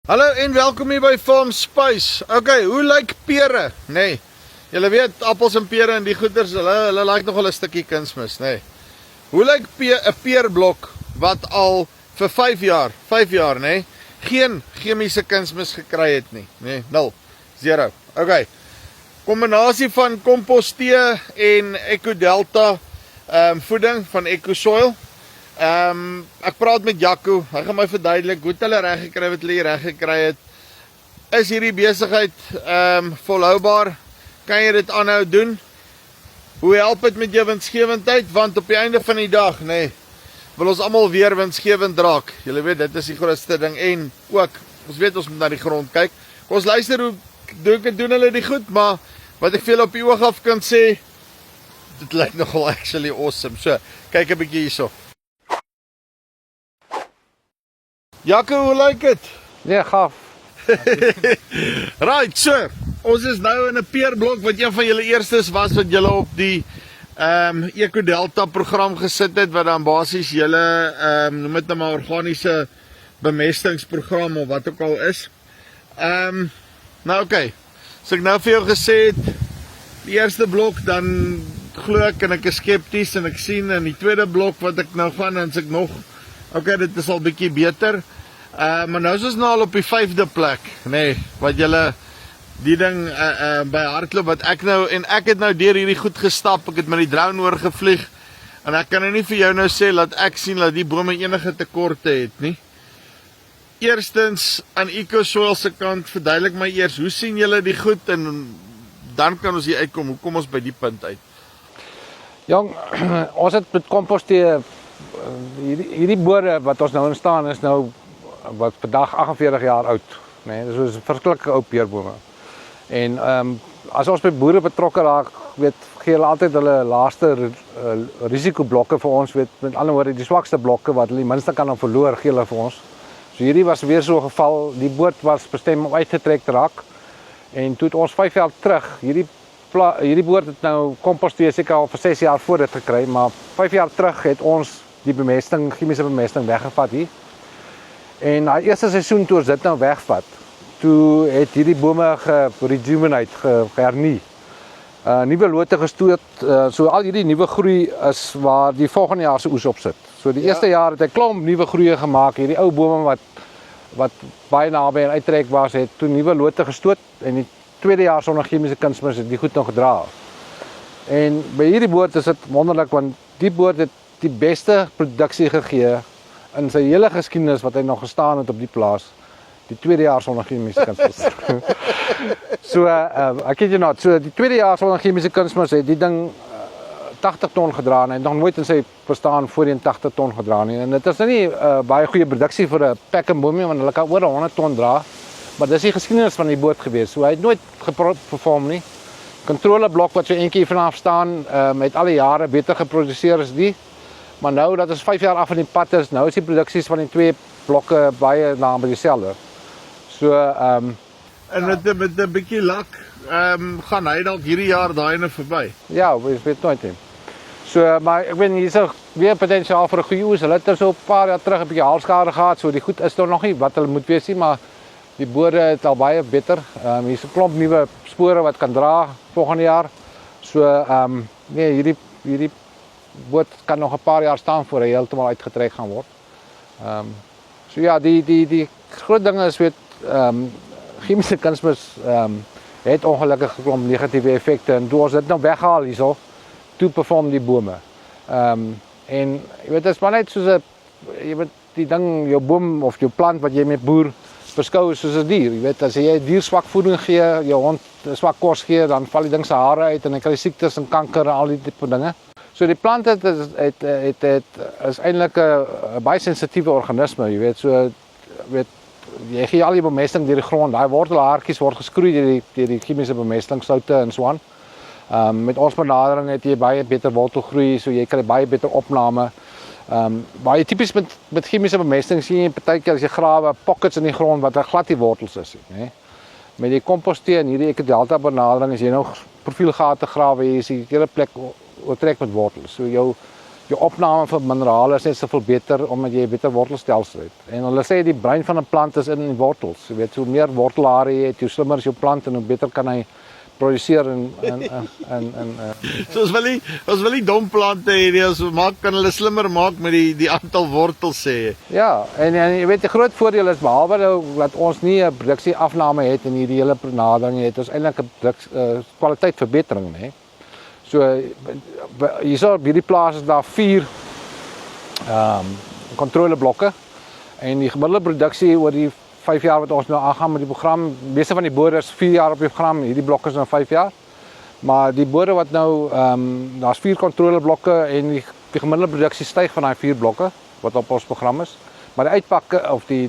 Hallo en welkom hier by Farm Spice. Okay, hoe lyk pere? Nee. Julle weet appels en pere en die goeders, hulle lyk nogal 'n stukkie kunsmis, nee. Hoe lyk 'n peerblok wat al vir 5 jaar, nee, geen chemiese kunsmis gekry het nie, nee, 0, 0. Okay. Kombinasie van kompostee en EcoDelta voeding van EcoSoil. Ek praat met Jaco, hy gaan my verduidelik hoe hulle reg gekry wat hulle reg gekry het. Is hierdie besigheid volhoubaar? Kan jy dit aanhou doen? Hoe help dit met jou winsgewendheid? Want op die einde van die dag, nee, wil ons almal weer winsgewend raak. Julle weet, dit is die grootste ding en ook, ons weet ons moet na die grond kyk. Kom ons luister hoe doen hulle die goed, maar wat ek veel op die oog af kan sê, dit lyk nogal actually awesome. So, kyk 'n bietjie hierso. Jaco, hoe lyk dit? Nee, gaaf. Right, so, ons is nou in 'n peerblok wat een van julle eerstes was wat julle op die EcoDelta program gesit het, wat dan basies julle noem dit nou maar organiese bemestingsprogram of wat ook al is. Nou okay, so ek nou vir jou gesê het, die eerste blok, dan glo ek en ek is skepties en ek sien in die tweede blok wat ek nou gaan, en ek nog, okay, dit is al bietjie beter. Maar nou is ons nou al op die 5de plek, nee, wat julle die ding by hardloop, wat ek het nou deur hierdie goed gestap, ek het met die drone oorgevlieg, en ek kan nou nie vir jou nou sê, dat ek sien dat die bome enige tekorte het, nie. Eerstens, aan EcoSoil se kant, verduidelik my eers, hoe sien julle die goed, en dan kan ons hier uitkom, hoe kom ons by die punt uit? Jong, ons het met kompostee, hierdie boorde wat ons nou in staan, is nou, wat vandag 48 jaar oud, nee, dis is verskriklike ou peerbome. En as ons by boere betrokke raak, gee hulle altyd hulle laaste risikoblokke vir ons, met ander woorde, die swakste blokke wat hulle die minste kan verloor, gee hulle vir ons. So hierdie was weer so 'n geval, die boord was bestem om uitgetrek te raak, en toe het ons 5 jaar terug, hierdie boord het nou kompostee seker al vir 6 jaar voor dit gekry, maar 5 jaar terug het ons die chemiese bemesting weggevat hier. En na eerste seisoen toe ons dit nou wegvat, toe het hierdie bome gehernie. Nuwe lote gestoot, so al hierdie nuwe groei is waar die volgende jaar se oes op sit. So die eerste jaar het 'n klomp nuwe groeie gemaak, hierdie ou bome wat baie naby en uittrek was, het toe nuwe lote gestoot, en die tweede jaar sonder chemiese kunsmis het die goed nog gedra. En by hierdie boord is dit wonderlik, want die boord het die beste produksie gegee in sy hele geskiedenis wat hy nog gestaan het op die plaas, die tweede jaar sonder chemiese kunsmis. So, ek weet jy nou, so die tweede jaar sonder chemiese kunsmis het die ding 80 ton gedra, en hy het nog nooit in sy bestaan voorheen 80 ton gedra nie, en dit is nou nie baie goeie produksie vir 'n pek en boomie, want hulle kan oor 100 ton dra, maar dis die geskiedenis van die boord gewees, so hy het nooit geperform nie. Controleblok wat so eentjie vanaf staan, het alle jare beter geproduseer as die, maar nou dat ons 5 jaar af van die pad is, nou is die produksies van die twee blokke baie naby dieselfde. So, en met 'n bietjie lak, gaan hy dalk hierdie jaar daai ene verby. Ja, ons weet nooit nie. So, maar ek weet hier is weer potensiaal vir 'n goeie oes. Hulle het so 'n paar jaar terug 'n bietjie haalskade gehad, so die goed is nog nie wat hulle moet wees nie, maar die boorde het al baie beter. Hier is 'n klomp nuwe spore wat kan dra volgende jaar. So, nee, hierdie boord kan nog 'n paar jaar staan voor hy heeltemal uitgetrek gaan word. So ja, die groot ding is chemiese kunsmis het ongelukkig 'n klomp negatiewe effekte, en toe ons dit nou weghaal hierso, toe perform die bome. En jy weet, dit is maar net soos die ding, jou boom of jou plant wat jy met boer beskou soos 'n dier. Jy weet, as jy 'n dier swak voeding gee, jou hond swak kos gee, dan val die ding se hare uit en hy kry siektes en kanker en al die tipe dinge. So die plant is eintlik 'n baie sensitiewe organisme, jy weet, so jy gee al die bemesting deur die grond, daai wortelhaartjies word geskroei deur die chemiese bemesting, soute en so aan. Met ons benadering het jy baie beter wortelgroei, so jy kry baie beter opname. Baie tipies met chemiese bemesting sien jy partykeer as jy grawe pockets in die grond wat glad nie wortels is nie. Met die kompostee en hierdie EcoDelta benadering is jy nou profielgate grawe, jy sien die hele plek oortrek met wortels. So jou jou opname van minerale is net soveel beter omdat jy 'n beter wortelstelsel het. En hulle sê die brein van 'n plant is in die wortels. Jy weet, hoe meer wortelhare jy het, hoe slimmer is jou plant en hoe beter kan hy produseer So ons wil nie dom plante hê nie, ons kan hulle slimmer maak met die aantal wortels sê. Ja, en jy weet die groot voordeel is behalwe nou dat ons nie 'n produksieafname het in hierdie hele benadering het, ons eintlik 'n kwaliteitverbetering, hè. So hierso op hierdie plaas is daar 4 kontroleblokke en die gemiddelde produksie oor die 5 jaar wat ons nou aangaan met die program, meeste van die boere is 4 jaar op die program, hierdie blokke is nou 5 jaar. Maar die boere wat nou daar's 4 kontroleblokke en die gemiddelde produksie styg van daai 4 blokke wat op ons program is. Maar die uitpakke of die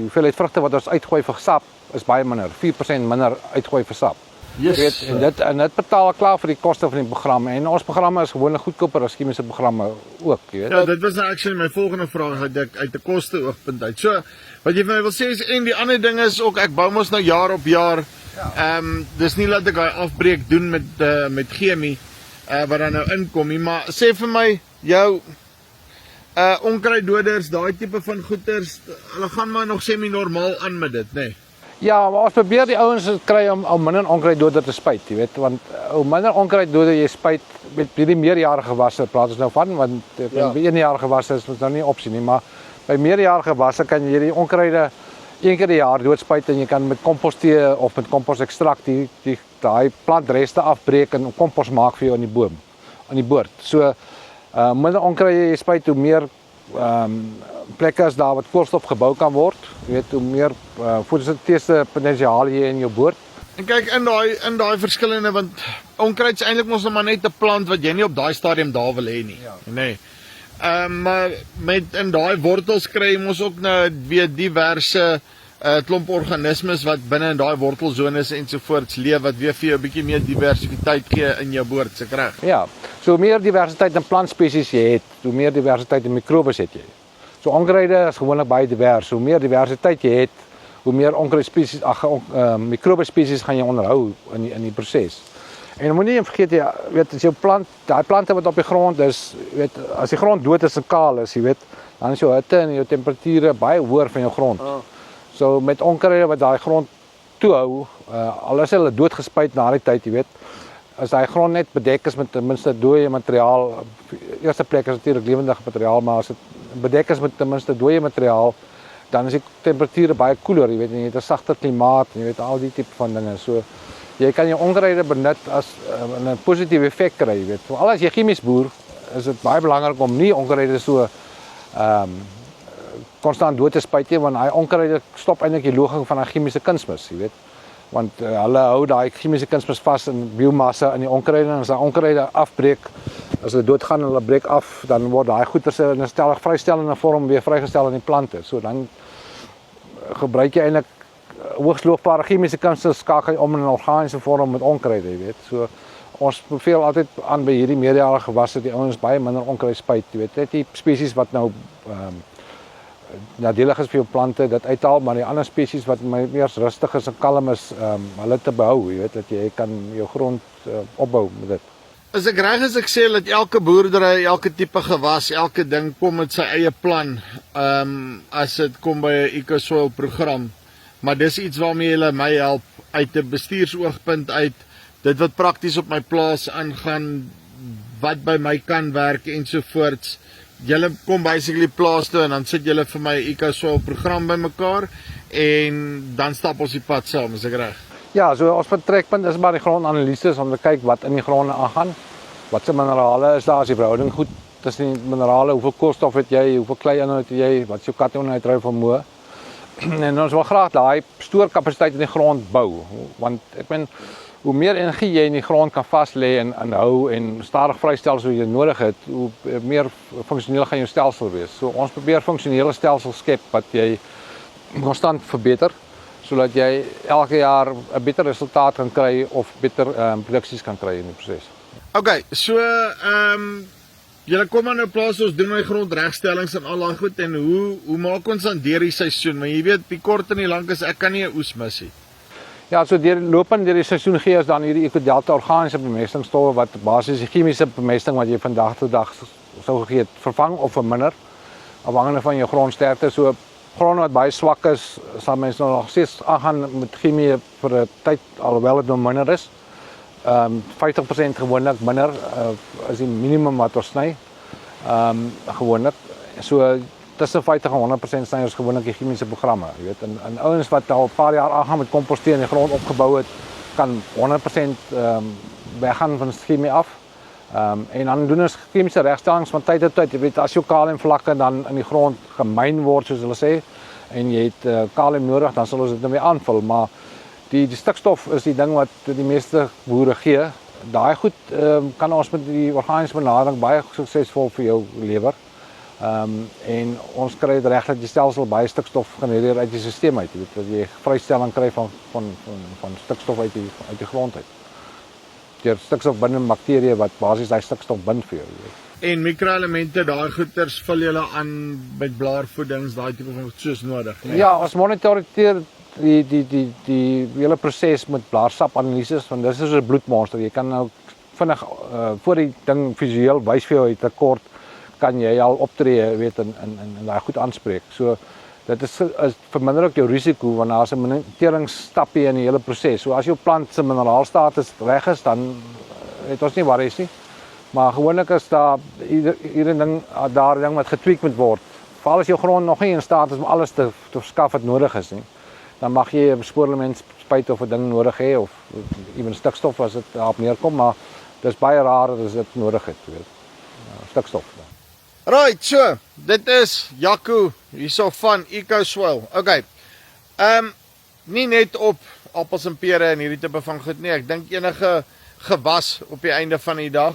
hoeveelheid vrugte wat ons uitgooi vir sap is baie minder, 4% minder uitgooi vir sap. Yes. Weet, en dit betaal klaar vir die koste van die programme en ons programme is gewoonlik goedkoper as chemiese programme ook, jy weet. Ja, dit was nou actually my volgende vraag uit 'n koste oogpunt uit. So, wat jy vir my wil sê is en die ander ding is ook ek bou mos nou jaar op jaar. Ja. Dis nie dat ek daai afbreek doen met chemie wat dan nou inkom nie, maar sê vir my jou onkruiddoders, daai tipe van goeters, hulle gaan maar nog semi-normaal aan met dit, nê? Nee. Ja, maar ons probeer die ouens kry om minder onkruiddoder te spuit, jy weet, want hoe minder onkruiddoder jy spuit met hierdie meerjarige gewasse, praat ons nou van, want by eenjarige gewasse is ons nou nie opsie nie, maar by meerjarige gewasse kan jy die onkruide 1 keer 'n jaar doodspuit en jy kan met kompostee of met komposekstrakt daai plantreste afbreek en kompos maak vir jou in die boom, in die boord. So minder onkruide jy spuit, hoe meer plekke is daar wat koolstof gebou kan word. Jy weet, hoe meer fotosintese potensiaal jy in jou boord. En kyk in daai verskillende, want onkruid is eintlik mos maar net 'n plant wat jy nie op daai stadium daar wil hê nie. Ja. Nee. Maar in daai wortels kry jy mos ook nou weer diverse klomp organismes wat binne in daai wortelzones ensovoorts leef wat weer vir jou 'n bietjie meer diversiteit gee in jou boord, se reg. Ja. So hoe meer diversiteit in plantspesies jy het, hoe meer diversiteit in mikrobes het jy. So onkruide is gewoonlik baie divers. Hoe meer diversiteit jy het, hoe meer onkruidspesies, mikrobespesies gaan jy onderhou in die proses. En moenie vergeet jy weet as jou plant, daai plante wat op die grond is, weet as die grond dood is en kaal is, jy weet, dan is jou hitte en jou temperature baie hoër van jou grond. So met onkruide wat daai grond toehou, al is hulle doodgespuit na die tyd, jy weet, as daai grond net bedek is met ten minste dooie materiaal, eerste plek is natuurlik lewendige materiaal, maar as dit bedek is met ten minste dooie materiaal, dan is die temperature baie koeler, jy weet, en jy het 'n sagter klimaat, jy weet al die tipe van dinge. So jy kan jou onkruide benut as 'n positiewe effek kry, jy weet. Veral as jy chemies boer, is dit baie belangrik om nie onkruide so konstant dood te spuit nie, want daai onkruide stop eintlik die loging van 'n chemiese kunsmis, jy weet. Want hulle hou daai chemiese kunsmis vas in biomassa in die onkruide en as daai onkruide afbreek, as hulle doodgaan en hulle breek af, dan word daai goeters in 'n vrystellende vorm weer vrygestel in die plante. So dan gebruik jy eintlik hoogsloofbare chemiese kunsmis skakel om in 'n organiese vorm met onkruide, jy weet. So ons beveel altyd aan by hierdie meerjarige gewasse die ouens baie minder onkruid spuit, jy weet. Net die spesies wat nou nadelig is vir jou plante, dit uithaal, maar die ander spesies wat meer rustig is en kalm is, hulle te behou, jy weet, dat jy kan jou grond opbou met dit. Is ek reg as ek sê dat elke boerdery, elke tipe gewas, elke ding kom met sy eie plan, as dit kom by 'n EcoSoil program, maar dis iets waarmee hulle my help uit 'n bestuursoogpunt uit, dit wat prakties op my plaas aangaan, wat by my kan werk ensovoorts. Julle kom basically plaas toe en dan sit julle vir my EcoSoil program bymekaar en dan stap ons die pad saam, is ek reg? Ja, so ons vertrekpunt is maar die grondanalises om te kyk wat in die gronde aangaan. Wat se minerale is daar, as die verhouding goed tussen die minerale, hoeveel koolstof het jy, hoeveel kleiinhoud het jy, wat is jou kationuithou vermoë. En ons wil graag daai stoorkapasiteit in die grond bou, want ek meen hoe meer energie jy in die grond kan vas lê en hou en stadig vrystel soos jy nodig het, hoe meer funksioneel gaan jou stelsel wees. So ons probeer funksionele stelsels skep wat jy konstant verbeter, sodat jy elke jaar 'n beter resultaat kan kry of beter produksies kan kry in die proses. Okay, so julle kom aan 'n plaas, ons doen my grondregstellings en al daai goed, en hoe maak ons dan deur die seisoen? Maar jy weet, die kort en die lank is ek kan nie 'n oes mis nie. Ja, so lopend deur die seisoen gee ons dan hierdie Ecodelta organiese bemestingsstowwe wat basies die chemiese bemesting wat jy vandag tot dag sou gegee het, vervang of verminder, afhangende van jou grondsterkte. So grond wat baie swak is, sal mens nog steeds aangaan met chemie vir 'n tyd, alhoewel dit nou minder is. 50% gewoonlik minder is die minimum wat ons sny. Gewoonlik. So tussen 50 en 100% sny ons gewoonlik die chemiese programme, jy weet. En ouens wat al 'n paar jaar aangaan met komposteer en die grond opgebou het, kan 100% weggaan van chemie af. En dan doen ons chemiese regstellings van tyd tot tyd. Jy weet, as jou kaliumvlakke dan in die grond gemyn word, soos hulle sê, en jy het kalium nodig, dan sal ons dit nou weer aanvul, maar die stikstof is die ding wat die meeste boere gee. Daai goed kan ons met die organiese benadering baie suksesvol vir jou lewer. En ons kry dit reg dat die stelsel baie stikstof genereer uit die stelsel uit. Jy weet, dat jy vrystelling kry van stikstof uit die grond uit. Deur stikstof binne bakterieë wat basies daai stikstof bind vir jou. Jy weet. En mikroelemente, daai goeters vul julle aan met blaarvoedings, daai tipe van soos nodig. Nee? Ja, ons moniteer die hele proses met blaarsap-analises, want dis soos 'n bloedmonster. Jy kan nou vinnig voor die ding visueel wys vir jou het 'n kort, kan jy al optree, weet, en daai goed aanspreek. So dit is verminder ook jou risiko, want daar's 'n monteringsstappie in die hele proses. So as jou plant se mineraalstatus reg is, dan het ons nie worries nie. Maar gewoonlik is daar hierdie ding wat getweak moet word. Veral as jou grond nog nie in staat is om alles te verskaf wat nodig is nie, dan mag jy 'n spoorlement spuit of 'n ding nodig hê, of ewen stikstof as dit daarop neerkom, maar dis baie raar as dit nodig het, weet. Stikstof. Right, so, dit is Jaco hierso van EcoSoil. Okay. Nie net op appels en pere en hierdie tipe van goed nie. Ek dink enige gewas op die einde van die dag.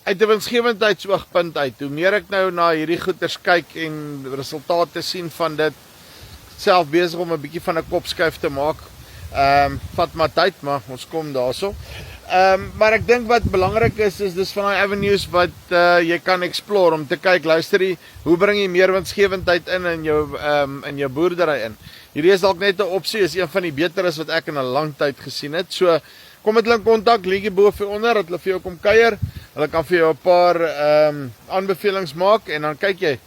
Uit 'n winsgewendheidsoogpunt uit, hoe meer ek nou na hierdie goeders kyk en resultate sien van dit, self besig om 'n bietjie van 'n kopskuif te maak. Vat maar tyd, maar ons kom daarso. Maar ek dink wat belangrik is dis van daai avenues wat jy kan explore om te kyk, luister, hoe bring jy meer winsgewendheid in jou boerdery in. Hierdie is dalk net 'n opsie, is een van die beteres wat ek in 'n lang tyd gesien het. So kom met hulle in kontak, liedjie bo vir onder, dat hulle vir jou kom kuier. Hulle kan vir jou 'n paar aanbevelings maak en dan kyk jy,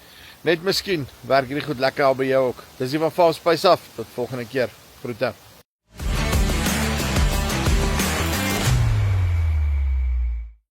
net miskien werk hierdie goed lekker al by jou ook. Dis die van Farm Spice af. Tot volgende keer. Groete.